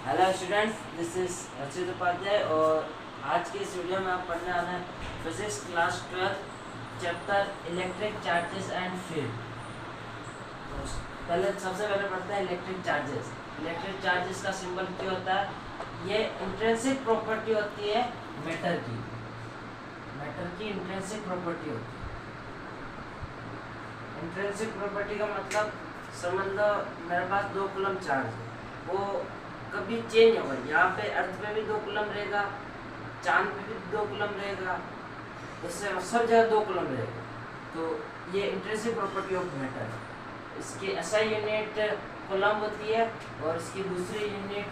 Hello students, this is रचित उपाध्याय और आज के इस वीडियो में आप पढ़ने वाले हैं physics class 12 chapter electric charges and field. तो सबसे पहले पढ़ते हैं इलेक्ट्रिक चार्जेस। इलेक्ट्रिक चार्जेस का सिंबल क्या होता है? ये इंट्रिंसिक प्रॉपर्टी होती है मैटर की इंट्रिंसिक प्रॉपर्टी होती है। इंट्रिंसिक प्रॉपर्टी का मतलब समझ लो मेरे पास 2 कूलम चार्ज है, वो कभी चेंज होगा। यहाँ पे अर्थ पे भी 2 कूलम रहेगा, चांद पे भी 2 कूलम रहेगा, इससे सब जगह 2 कूलम रहेगा। तो ये इंट्रिंसिक प्रॉपर्टी ऑफ मैटर है। इसकी एसआई यूनिट कूलम होती है और इसकी दूसरी यूनिट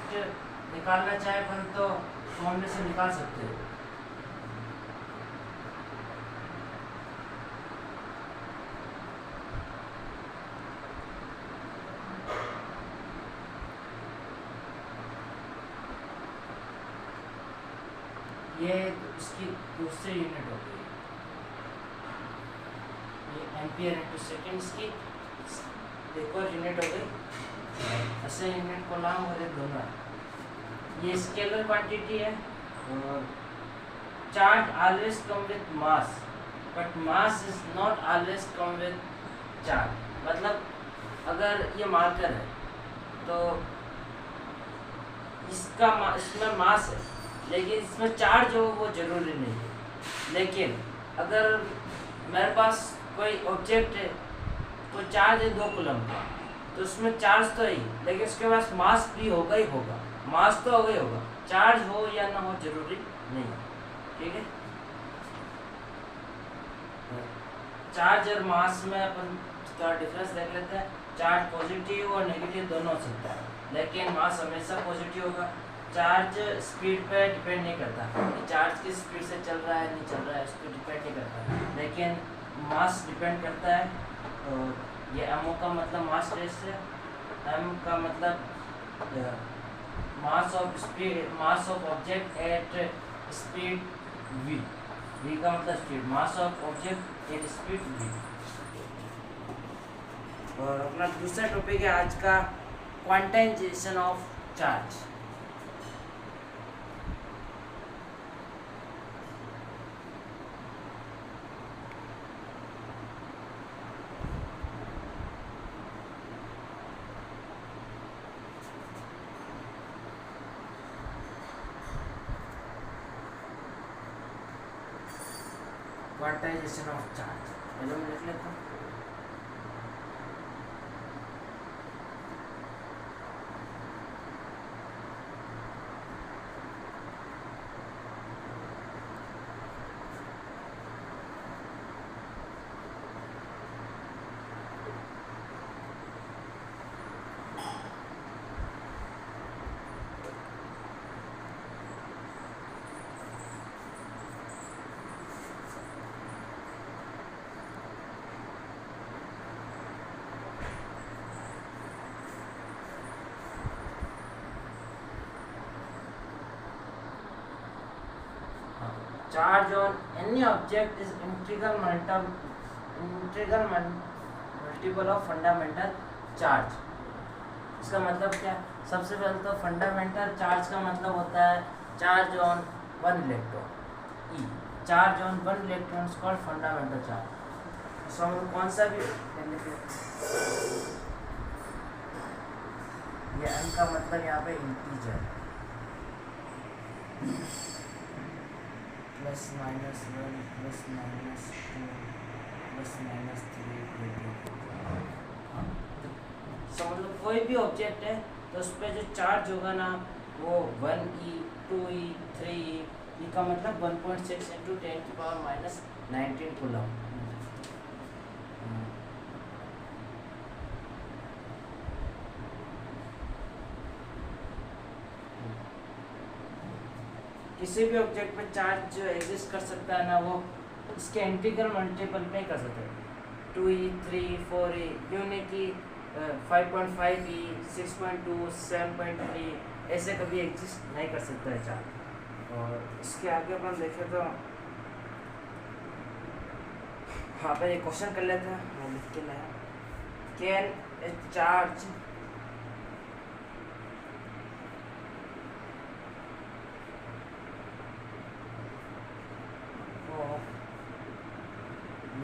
निकालना चाहे अपन तो फॉर्मूले से निकाल सकते हैं। ये इसकी दूसरी यूनिट होगी, ये एम्पियर इंटू सेकेंड की एक और यूनिट हो गई। ऐसे यूनिट को नाम और दोनों है। ये स्केलर क्वांटिटी है और charge always come with mass but mass is not always come with charge. मतलब अगर ये मार्कर है तो इसमें मास है लेकिन इसमें चार्ज हो वो जरूरी नहीं है। लेकिन अगर मेरे पास कोई ऑब्जेक्ट है तो चार्ज है 2 कूलम का, तो उसमें चार्ज तो ही, लेकिन उसके पास मास भी होगा ही होगा। मास तो होगा ही होगा, चार्ज हो या ना हो जरूरी नहीं है। ठीक है, चार्ज और मास में अपन थोड़ा डिफरेंस देख लेते हैं। चार्ज पॉजिटिव और नेगेटिव दोनों हो सकता है, लेकिन मास हमेशा पॉजिटिव होगा। चार्ज स्पीड पे डिपेंड नहीं करता कि चार्ज किस स्पीड से चल रहा है नहीं चल रहा है, उस पर डिपेंड नहीं करता, लेकिन मास डिपेंड करता है। और ये एमओ का मतलब मास रेस है, एम का मतलब mass of object at speed V, V का मतलब speed, mass of object at speed V. और अपना दूसरा टॉपिक है आज का quantization of charge. Quantization of charge पहले मैं लिख लेता हूँ। Charge on any object is integral multiple of fundamental charge। इसका मतलब क्या? सबसे पहले तो फंडामेंटल चार्ज का मतलब होता है charge on 1 electron. E charge on 1 electron is called fundamental charge. So हम कौन सा भी ये एम का मतलब यहाँ पे integer plus minus 1 plus minus 2 plus minus 3। समझ लो कोई भी ऑब्जेक्ट है तो उस पर जो चार्ज होगा ना वो 1e 2e 3e, ई का मतलब 1.6 इंटू 10⁻⁻19 कूलम। किसी भी ऑब्जेक्ट पे चार्ज जो एग्जिस्ट कर सकता है ना वो इसके इंटीग्रल मल्टीपल में कर सकते हैं। 2e 3e 4e यूनिट की 5.5e 6.2 7.3 ऐसे कभी एग्जिस्ट नहीं कर सकता है चार्ज। और इसके आगे अपन देखें तो हाँ पे एक क्वेश्चन कर लेते हैं, मैं लिख के लाया। कैन ए चार्ज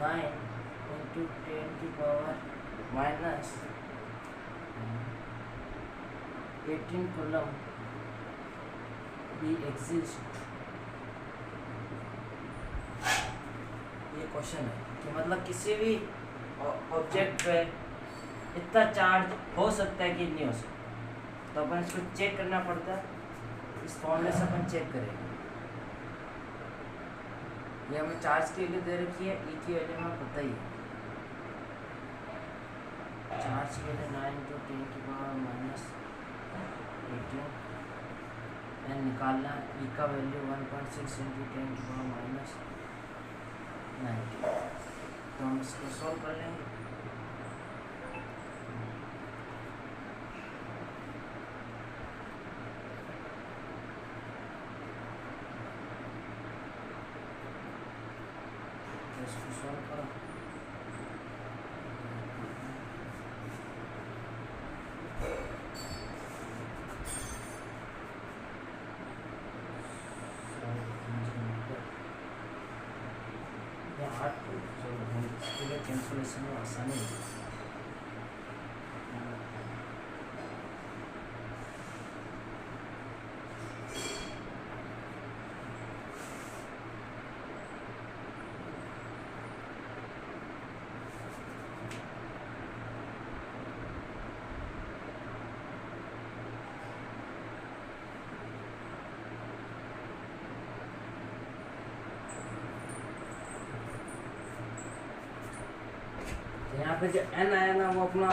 9 × 10⁻−18 कूलम भी एग्जिस्ट। ये क्वेश्चन है कि मतलब किसी भी ऑब्जेक्ट पे इतना चार्ज हो सकता है कि नहीं हो सकता, तो अपन इसको चेक करना पड़ता है। इस फॉर्मूले से अपन चेक करेंगे। ये हमें चार्ज की वैल्यू दे रखी है, ई की वैल्यू हमें पता ही है। चार्ज की वैल्यू 9 × 10⁻−18 एंड निकालना। ई का वैल्यू 1.6 × 10⁻−19। तो हम इसको सॉल्व कर लेंगे। इसको सॉल्व करो। इसके लिए कैंसलेशन में आसानी है। यहाँ पे जो n आया ना वो अपना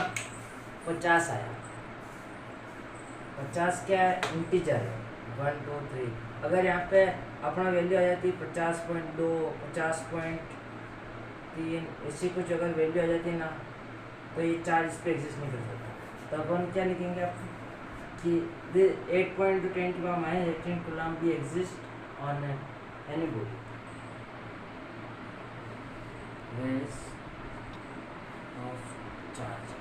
50 आया। 50 क्या है? इंटीजर है। 1 2 3। अगर यहाँ पे अपना वैल्यू आ जाती 50.2 50.3 ऐसी कुछ अगर वैल्यू आ जाती ना, तो ये चार्ज इस पर एग्जिस्ट नहीं कर सकता। तो अपन क्या लिखेंगे आप कि 8 × 10⁻−18 कूलम भी exist on any body of charge।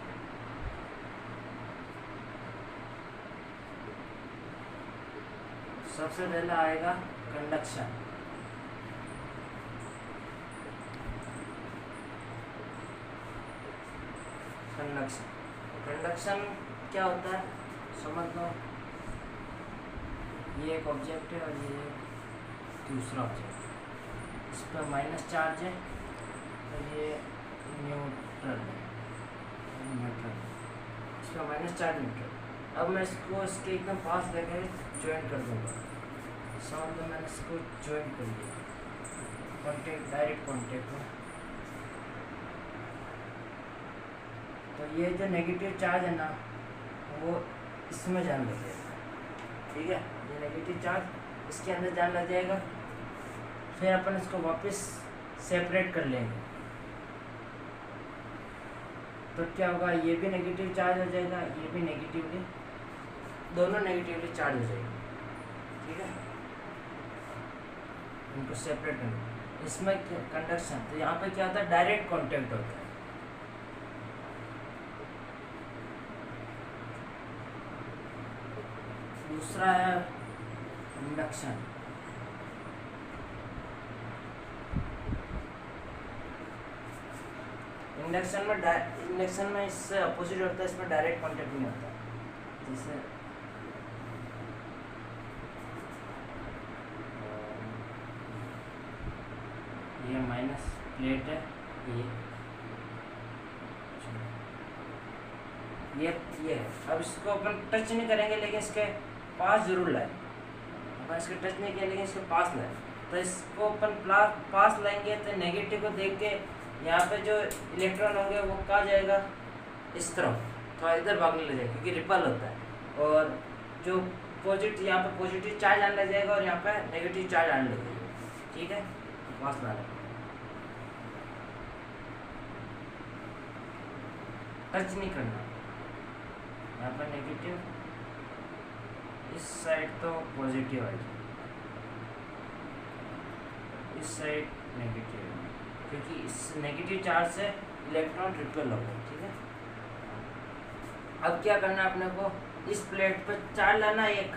सबसे पहला आएगा कंडक्शन। कंडक्शन क्या होता है समझ लो। ये एक ऑब्जेक्ट है और ये दूसरा ऑब्जेक्ट, इस पर माइनस चार्ज है और ये न्यूट्रल है, इसका माइनस चार्ज न्यूट्रल। अब मैं इसको इसके एकदम पास लेकर ज्वाइन कर दूंगा। समझ लो मैंने इसको ज्वाइन कर दिया कॉन्टेक्ट, डायरेक्ट कॉन्टेक्ट में। तो ये जो नेगेटिव चार्ज है ना वो इसमें जाने लग जाएगा। ठीक है, ये नेगेटिव चार्ज इसके अंदर जाने लग जाएगा। फिर अपन इसको वापस सेपरेट कर लेंगे। तो क्या होगा, ये भी नेगेटिव चार्ज हो जाएगा, ये भी नेगेटिवली, दोनों नेगेटिवली चार्ज हो जाएंगे। ठीक है, इनको सेपरेट करना। इसमें कंडक्शन, तो यहाँ पे क्या होता है, डायरेक्ट कांटेक्ट होता है। दूसरा है इंडक्शन। इंडक्शन में इससे अपोजिट होता है, इसमें डायरेक्ट कांटेक्ट नहीं होता। जैसे ये माइनस प्लेट है, ये है। अब इसको अपन टच नहीं करेंगे, लेकिन इसके पास जरूर लाए। अपन इसको टच नहीं किया लेकिन इसके पास लाए। तो इसको अपन पास लाएंगे तो नेगेटिव को देख के यहाँ पे जो इलेक्ट्रॉन होंगे वो कहाँ जाएगा, इस तरफ, थोड़ा इधर भागने लग जाएगा क्योंकि रिपल होता है। और जो पॉजिटिव, यहाँ पे पॉजिटिव चार्ज आने लग जाएगा और यहाँ पे नेगेटिव चार्ज आने लग जाएगा। ठीक है, पास ला लें, टच नहीं करना। यहाँ पर नेगेटिव, इस साइड तो पॉजिटिव आएगी, इस साइड नेगेटिव, क्योंकि इस नेगेटिव चार्ज से इलेक्ट्रॉन रिपेल होगा। ठीक है, अब क्या करना है अपने को, इस प्लेट पर चार्ज लाना एक,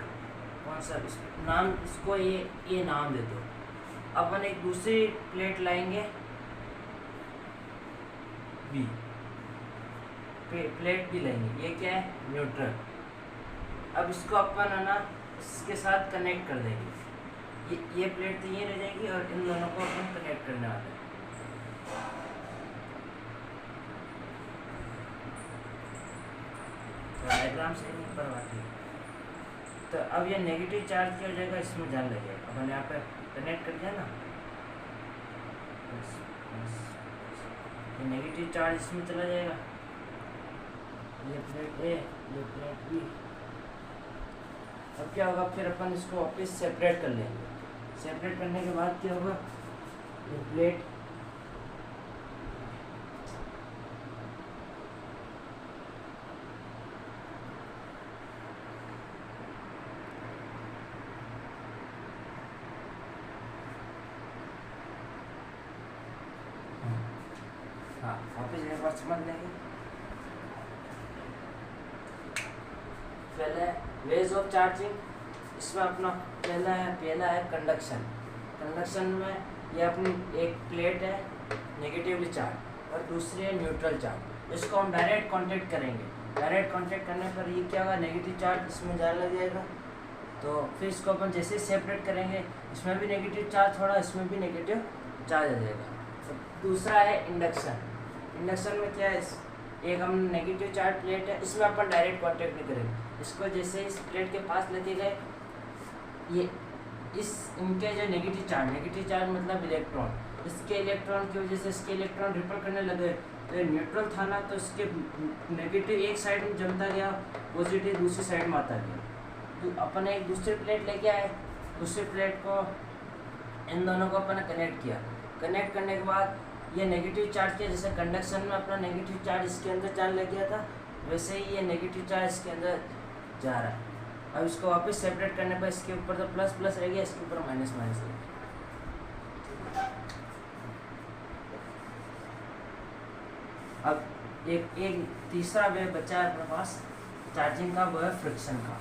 कौन सा नाम, इसको ये नाम दे दो। अपन एक दूसरी प्लेट लाएंगे, बी, प्लेट बी लेंगे, ये क्या है न्यूट्रल। अब इसको अपन है ना इसके साथ कनेक्ट कर देंगे, ये प्लेट तो ये रह जाएगी और इन दोनों को अपन कनेक्ट करने वाले हैं। डायग्राम से नहीं करवाती। तो अब ये नेगेटिव चार्ज क्या हो जाएगा, इसमें जान लगेगा। अपन यहाँ पे कनेक्ट कर दिया ना, ये नेगेटिव चार्ज इसमें चला जाएगा, ये प्लेट ए, ये प्लेट बी। अब क्या होगा, फिर अपन इसको वापस सेपरेट कर लेंगे। सेपरेट करने के बाद क्या होगा, ये प्लेट वापस एक बार समझ लेंगे। पहले वेज ऑफ चार्जिंग, इसमें अपना पहला है कंडक्शन। कंडक्शन में ये अपनी एक प्लेट है नेगेटिवली चार्ज और दूसरी है न्यूट्रल चार्ज। इसको हम डायरेक्ट कांटेक्ट करेंगे। डायरेक्ट कांटेक्ट करने पर ये क्या होगा, नेगेटिव चार्ज इसमें जाने लग जाएगा। तो फिर इसको अपन जैसे ही सेपरेट करेंगे, इसमें भी नेगेटिव चार्ज थोड़ा, इसमें भी नेगेटिव चार्ज आ जाएगा। तो दूसरा है इंडक्शन। इंडक्शन में क्या है, एक हम नेगेटिव चार्ज प्लेट है, इसमें अपन डायरेक्ट कांटेक्ट नहीं करेंगे। इसको जैसे इस प्लेट के पास लेके गए, ये इस इनके जो नेगेटिव चार्ज मतलब इलेक्ट्रॉन, इसके इलेक्ट्रॉन की वजह से इसके इलेक्ट्रॉन रिपल करने लगे। तो ये न्यूट्रल था ना, तो इसके नेगेटिव एक साइड में जमता गया, पॉजिटिव दूसरी साइड में आता गया। तो अपन एक दूसरी प्लेट लेके आए, दूसरी प्लेट को इन दोनों को अपन कनेक्ट किया। कनेक्ट करने के बाद ये नेगेटिव चार्ज किया, जैसे कंडक्शन में अपना नेगेटिव चार्ज इसके अंदर जाने लग गया था, वैसे ही ये नेगेटिव चार्ज इसके अंदर जा रहा है। अब इसको वापस सेपरेट करने पर इसके ऊपर तो प्लस प्लस रह गया, इसके ऊपर माइनस माइनस रह गया। अब एक तीसरा वे बचा है अपने पास चार्जिंग का, वो है फ्रिक्शन का।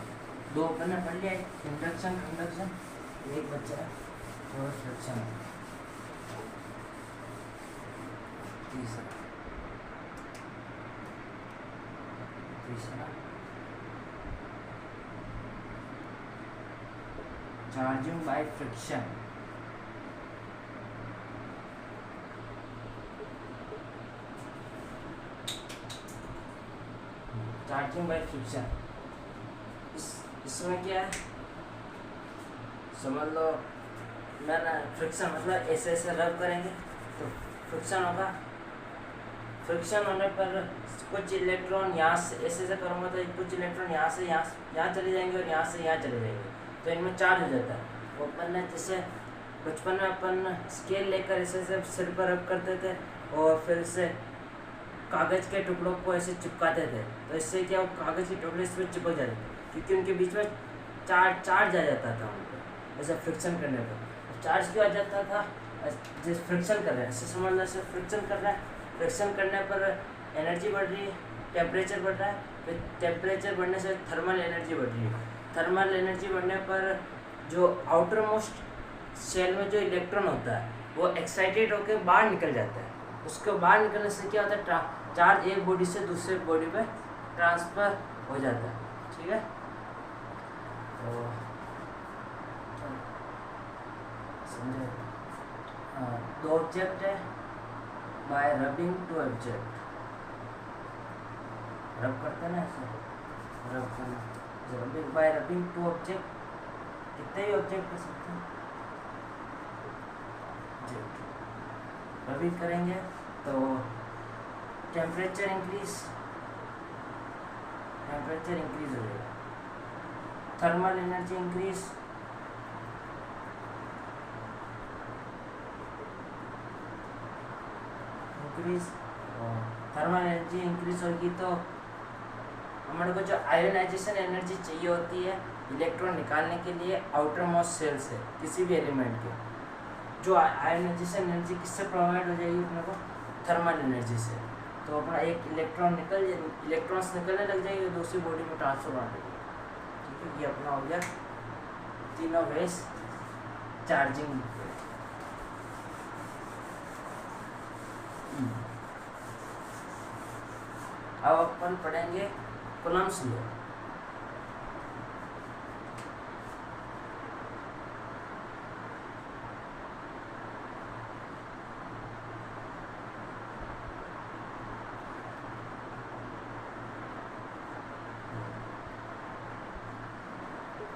दो अपन ने पढ़ लिया, इंडक्शन कंडक्शन, एक बचा है वो है फ्रिक्शन। तीसरा charging by friction. Charging by friction, इसमें क्या है समझ लो। मैंने फ्रिक्शन मतलब ऐसे ऐसे रब करेंगे तो फ्रिक्शन होगा। फ्रिक्शन होने पर कुछ इलेक्ट्रॉन यहाँ से ऐसे ऐसे करूँगा तो कुछ इलेक्ट्रॉन यहाँ से यहाँ चले जाएंगे और यहाँ से यहाँ चले जाएंगे, तो इनमें चार्ज हो जाता है। वो अपन ने जैसे बचपन में अपन स्केल लेकर ऐसे ऐसे सिर पर रब करते थे और फिर से कागज़ के टुकड़ों को ऐसे चिपकाते थे, तो इससे क्या वो कागज़ के टुकड़े इस पर चिपक जाते थे, क्योंकि उनके बीच में चार्ज आ जाता था उनको ऐसे फ्रिक्शन करने पर। चार्ज क्यों आ जाता था, जैसे फ्रिक्शन कर रहे हैं, ऐसे समझ लो ऐसे फ्रिक्शन कर रहा है। फ्रिक्शन करने पर एनर्जी बढ़ रही है, टेम्परेचर बढ़ रहा है, फिर टेम्परेचर बढ़ने से थर्मल एनर्जी बढ़ रही है। थर्मल एनर्जी बढ़ने पर जो आउटर मोस्ट सेल में जो इलेक्ट्रॉन होता है वो एक्साइटेड होकर बाहर निकल जाता है। उसके बाहर निकलने से क्या होता है, चार्ज एक बॉडी से दूसरे बॉडी पे ट्रांसफ़र हो जाता है। ठीक है, तो समझे। दो ऑब्जेक्ट है, बाय रबिंग टू ऑब्जेक्ट, रब करते हैं ना ऐसे, रब करना, बाय रबिंग टू ऑब्जेक्ट, कितने ही ऑब्जेक्ट कर सकते हैं। रबिंग करेंगे तो टेम्परेचर इंक्रीज हो जाएगा, thermal energy increase, thermal energy increase होगी तो हमारे को जो आयोनाइजेशन एनर्जी चाहिए होती है इलेक्ट्रॉन निकालने के लिए आउटर मोस्ट सेल से किसी भी एलिमेंट के, जो आयोनाइजेशन एनर्जी किससे प्रोवाइड हो जाएगी अपने को, थर्मल एनर्जी से। तो अपना एक इलेक्ट्रॉन्स निकलने लग जाएंगे, दूसरी बॉडी में ट्रांसफर होने लगेगी। ठीक है, ये अपना हो गया तीनों वेज चार्जिंग। अब अपन पढ़ेंगे Coulomb's law.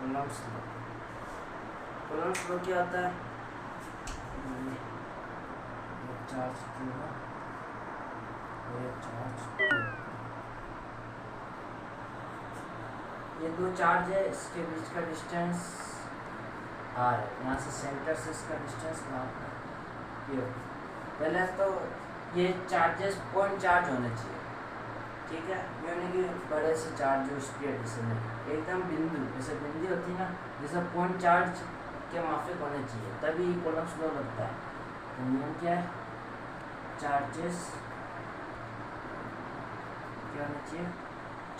Coulomb's law, Coulomb's law क्या होता है? चार्ज Q है और एक चार्ज Q। ये दो चार्ज है, इसके बीच का डिस्टेंस r है। यहाँ से सेंटर से इसका डिस्टेंस Q। पहले तो ये चार्जेस पॉइंट चार्ज होने चाहिए, ठीक है, यानी कि बड़े से चार्ज जो स्पीड में एकदम बिंदु, जैसे बिंदु होती है ना, जैसे पॉइंट चार्ज के माफिक होने चाहिए, तभी कूलम्ब्स लॉ लगता है। तो नियम क्या है? चार्जेस क्या होना चाहिए?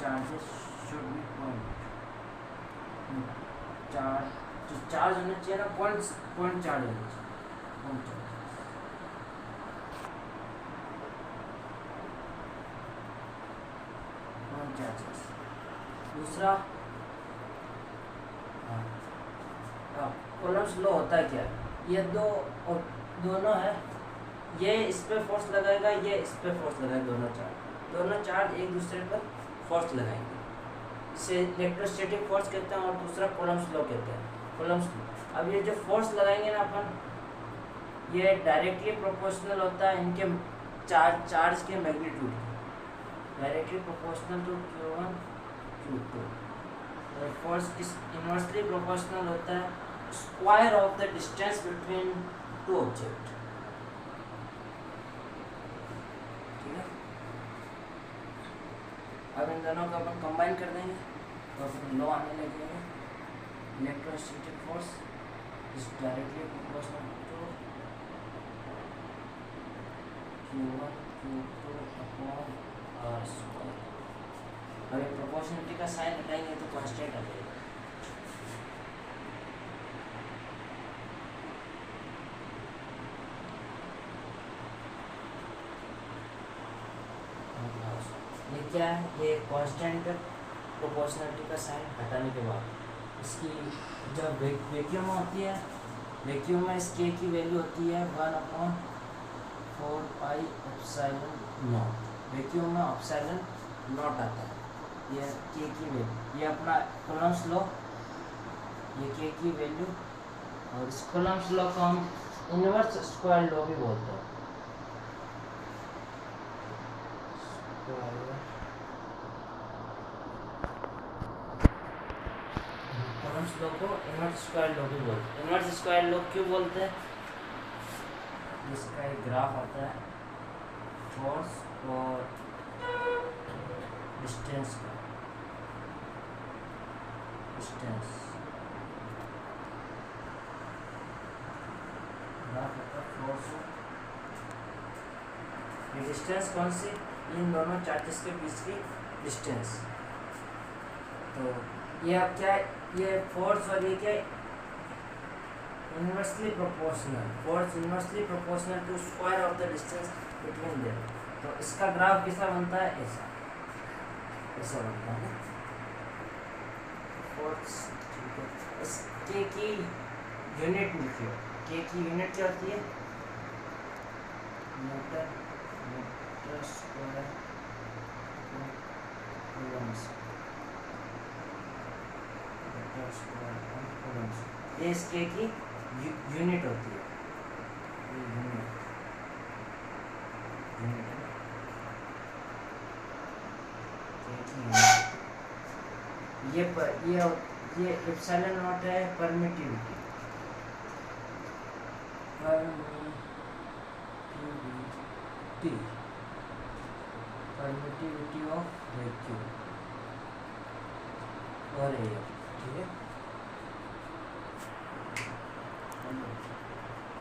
Charges should be point charge, जो चार्ज होना चाहिए ना, पॉइंट चार्ज होना चाहिए, पॉइंट चार्ज। चार्जेस। दूसरा कूलम्ब्स लॉ होता है क्या? ये दोनों है, ये इस पे फोर्स लगाएगा, ये इस पे फोर्स लगाएगा, दोनों चार्ज एक दूसरे पर फोर्स लगाएंगे, इसे इलेक्ट्रोस्टैटिक फोर्स कहते हैं, और दूसरा कूलम्ब्स लॉ कहते हैं, कूलम्ब्स लॉ। अब ये जो फोर्स लगाएंगे ना अपन, ये डायरेक्टली प्रोपोर्शनल होता है इनके चार्ज के magnitude, directly proportional to Q1 Q2। Force inversely proportional होता है square of the distance between two object, ठीक है। अब इन दोनों को अपन कंबाइन कर देंगे तो फिर लॉ आने लगेगा। Electrostatic force is directly proportional to Q1 Q2 upon R square. अगर प्रोपोर्शनलिटी का साइन हटाएंगे तो कांस्टेंट आ जाएगा। ये क्या है? ये कांस्टेंट प्रोपोर्शनलिटी का साइन हटाने के बाद इसकी जब वैक्यूम होती है, वैक्यूम में इस k की वैल्यू होती है 1/4 पाई एप्सिलॉन नॉट। वैक्यूम में एप्सिलॉन नॉट आता है, ये k की वैल्यू, ये अपना कूलम्ब्स लॉ, ये k की वैल्यू। और इस कूलम्ब्स लॉ को हम इनवर्स स्क्वायर लॉ भी बोलते हैं। कूलम्ब्स लॉ को इनवर्स स्क्वायर लॉ भी बोलते हैं। इनवर्स स्क्वायर लॉ क्यों बोलते हैं? इसका एक ग्राफ आता है फोर्स और डिस्टेंस का, डिस्टेंस ग्राफ आता है फोर्स। ये डिस्टेंस कौन सी? इन दोनों चार्जेस के बीच की डिस्टेंस। तो ये अब क्या है? ये फोर्स और ये क्या? Inversely proportional, force inversely proportional to square of the distance between them. तो इसका ग्राफ कैसा बनता है? ऐसा बनता है फोर्स, ठीक है। इस k की यूनिट लिखिए, k की यूनिट क्या होती है? Metre square coulombs, metre square coulombs, ये इस k की यूनिट होती है, ये यूनिट ये एप्सिलॉन नॉट है परमिटिविटी, परमिटिविटी ऑफ वैक्यूम और एयर, ठीक है।